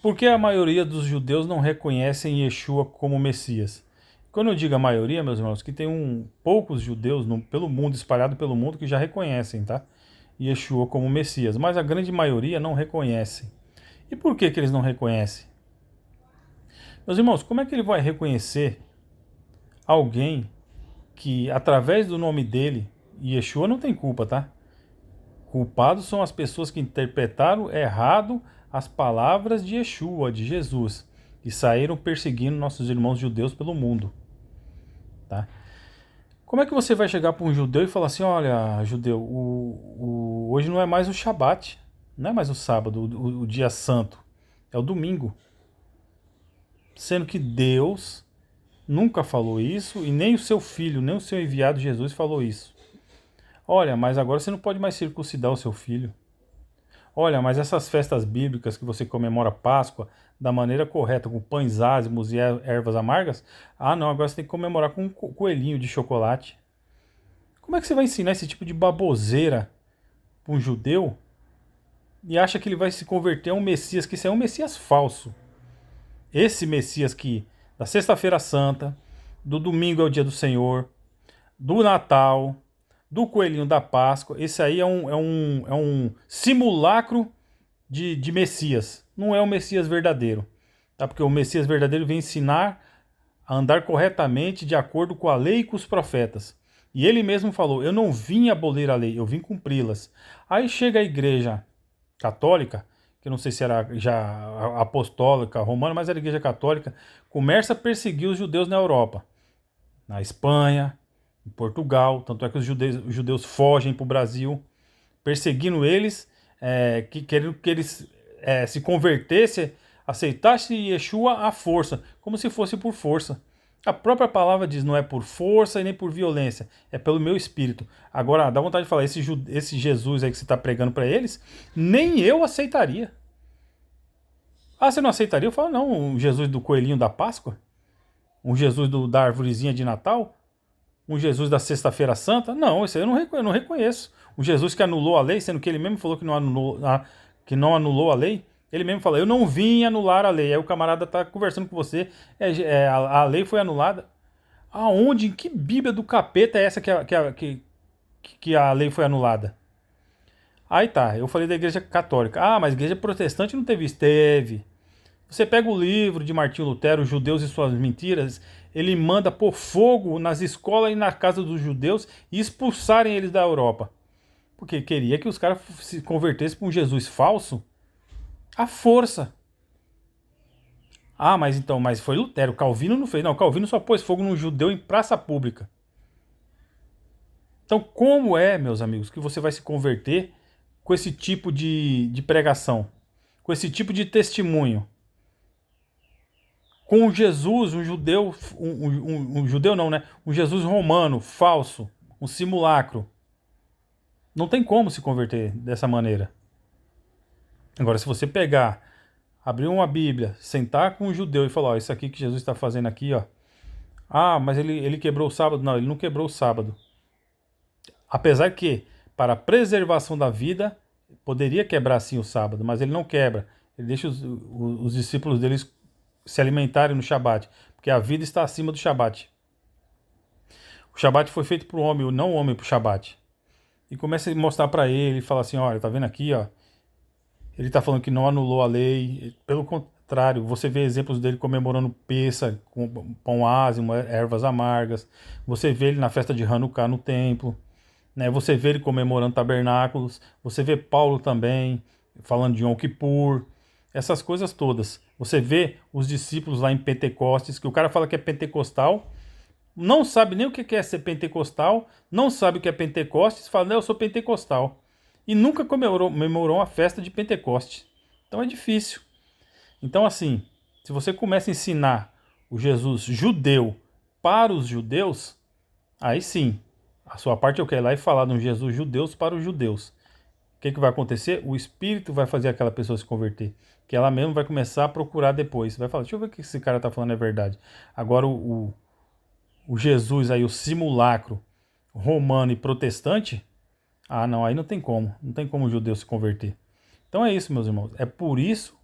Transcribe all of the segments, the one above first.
Por que a maioria dos judeus não reconhecem Yeshua como Messias? Quando eu digo a maioria, meus irmãos, que tem poucos judeus pelo mundo, espalhado pelo mundo, que já reconhecem, tá? Yeshua como Messias, mas a grande maioria não reconhece. E por que eles não reconhecem? Meus irmãos, como é que ele vai reconhecer alguém que, através do nome dele, Yeshua não tem culpa, tá? Culpados são as pessoas que interpretaram errado as palavras de Yeshua, de Jesus, e saíram perseguindo nossos irmãos judeus pelo mundo, tá? Como é que você vai chegar para um judeu e falar assim, olha, judeu, hoje não é mais o Shabat, não é mais o sábado, o dia santo, é o domingo. Sendo que Deus nunca falou isso e nem o seu filho, nem o seu enviado Jesus falou isso. Olha, mas agora você não pode mais circuncidar o seu filho. Olha, mas essas festas bíblicas que você comemora Páscoa da maneira correta, com pães ázimos e ervas amargas, ah não, agora você tem que comemorar com um coelhinho de chocolate. Como é que você vai ensinar esse tipo de baboseira para um judeu e acha que ele vai se converter a um Messias, que isso é um Messias falso? Esse Messias que, da Sexta-feira Santa, do domingo é o dia do Senhor, do Natal, do Coelhinho da Páscoa, esse aí é um simulacro de Messias. Não é o Messias verdadeiro. Tá? Porque o Messias verdadeiro vem ensinar a andar corretamente de acordo com a lei e com os profetas. E ele mesmo falou, eu não vim abolir a lei, eu vim cumpri-las. Aí chega a igreja católica, que eu não sei se era já apostólica, romana, mas era a igreja católica, começa a perseguir os judeus na Europa, na Espanha, em Portugal, tanto é que os judeus fogem para o Brasil, perseguindo eles, querendo que eles se convertessem, aceitassem Yeshua à força, como se fosse por força. A própria palavra diz, não é por força e nem por violência, é pelo meu espírito. Agora, dá vontade de falar, esse Jesus aí que você está pregando para eles, nem eu aceitaria. Ah, você não aceitaria? Eu falo, não, um Jesus do coelhinho da Páscoa? Um Jesus da arvorezinha de Natal? Um Jesus da Sexta-feira Santa? Não, isso aí eu não reconheço. Um Jesus que anulou a lei, sendo que ele mesmo falou que não anulou a lei. Ele mesmo falou, eu não vim anular a lei. Aí o camarada está conversando com você, a lei foi anulada. Aonde? Em que Bíblia do capeta é essa que a lei foi anulada? Aí tá, eu falei da igreja católica. Ah, mas a igreja protestante não teve isso. Teve. Você pega o livro de Martinho Lutero, Os Judeus e Suas Mentiras, ele manda pôr fogo nas escolas e na casa dos judeus e expulsarem eles da Europa. Porque queria que os caras se convertessem para um Jesus falso à força. Ah, mas foi Lutero, Calvino não fez. Não, Calvino só pôs fogo num judeu em praça pública. Então, como é, meus amigos, que você vai se converter com esse tipo de pregação? Com esse tipo de testemunho? Com Jesus, um judeu, um judeu não, né? Um Jesus romano, falso, um simulacro. Não tem como se converter dessa maneira. Agora, se você pegar, abrir uma Bíblia, sentar com um judeu e falar, ó, isso aqui que Jesus está fazendo aqui, ó. Ah, mas ele quebrou o sábado. Não, ele não quebrou o sábado. Apesar que, para a preservação da vida, poderia quebrar sim o sábado, mas ele não quebra. Ele deixa os discípulos deles se alimentarem no Shabat, porque a vida está acima do Shabat. O Shabat foi feito para o homem, não o homem para o Shabat. E começa a mostrar para ele, fala assim, olha, tá vendo aqui, ó? Ele está falando que não anulou a lei, pelo contrário, você vê exemplos dele comemorando Pêssar, com pão ázimo, ervas amargas, você vê ele na festa de Hanukkah no templo, né? Você vê ele comemorando tabernáculos, você vê Paulo também falando de Yom Kippur, essas coisas todas. Você vê os discípulos lá em Pentecostes, que o cara fala que é pentecostal, não sabe nem o que é ser pentecostal, não sabe o que é Pentecostes, fala, não, eu sou pentecostal. E nunca comemorou uma festa de Pentecostes. Então é difícil. Então, assim, se você começa a ensinar o Jesus judeu para os judeus, aí sim, a sua parte eu quero ir lá e falar de um Jesus judeus para os judeus. O que vai acontecer? O Espírito vai fazer aquela pessoa se converter. Que ela mesmo vai começar a procurar depois. Vai falar, deixa eu ver o que esse cara está falando é verdade. Agora o Jesus aí, o simulacro romano e protestante, ah não, aí não tem como. Não tem como o judeu se converter. Então é isso, meus irmãos. É por isso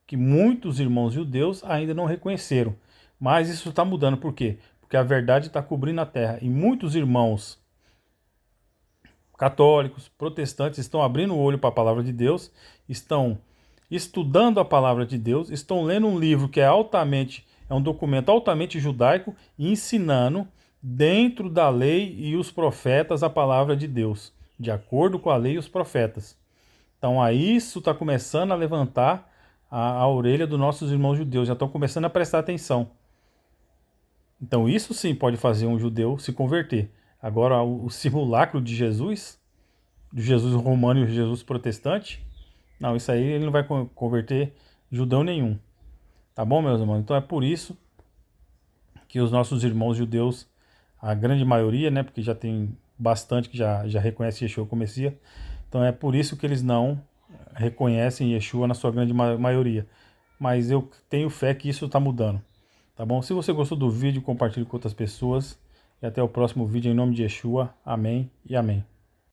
que muitos irmãos judeus ainda não reconheceram. Mas isso está mudando, por quê? Porque a verdade está cobrindo a terra. E muitos irmãos católicos, protestantes estão abrindo o olho para a palavra de Deus, estão estudando a palavra de Deus, estão lendo um livro que é um documento altamente judaico e ensinando dentro da lei e os profetas a palavra de Deus, de acordo com a lei e os profetas. Então, aí isso está começando a levantar a orelha dos nossos irmãos judeus, já estão começando a prestar atenção. Então, isso sim pode fazer um judeu se converter. Agora, o simulacro de Jesus, do Jesus romano e o Jesus protestante, não, isso aí ele não vai converter judeu nenhum. Tá bom, meus irmãos? Então é por isso que os nossos irmãos judeus, a grande maioria, né, porque já tem bastante que já reconhece Yeshua como Messias, então é por isso que eles não reconhecem Yeshua na sua grande maioria. Mas eu tenho fé que isso está mudando. Tá bom? Se você gostou do vídeo, compartilhe com outras pessoas. E até o próximo vídeo em nome de Yeshua. Amém e amém.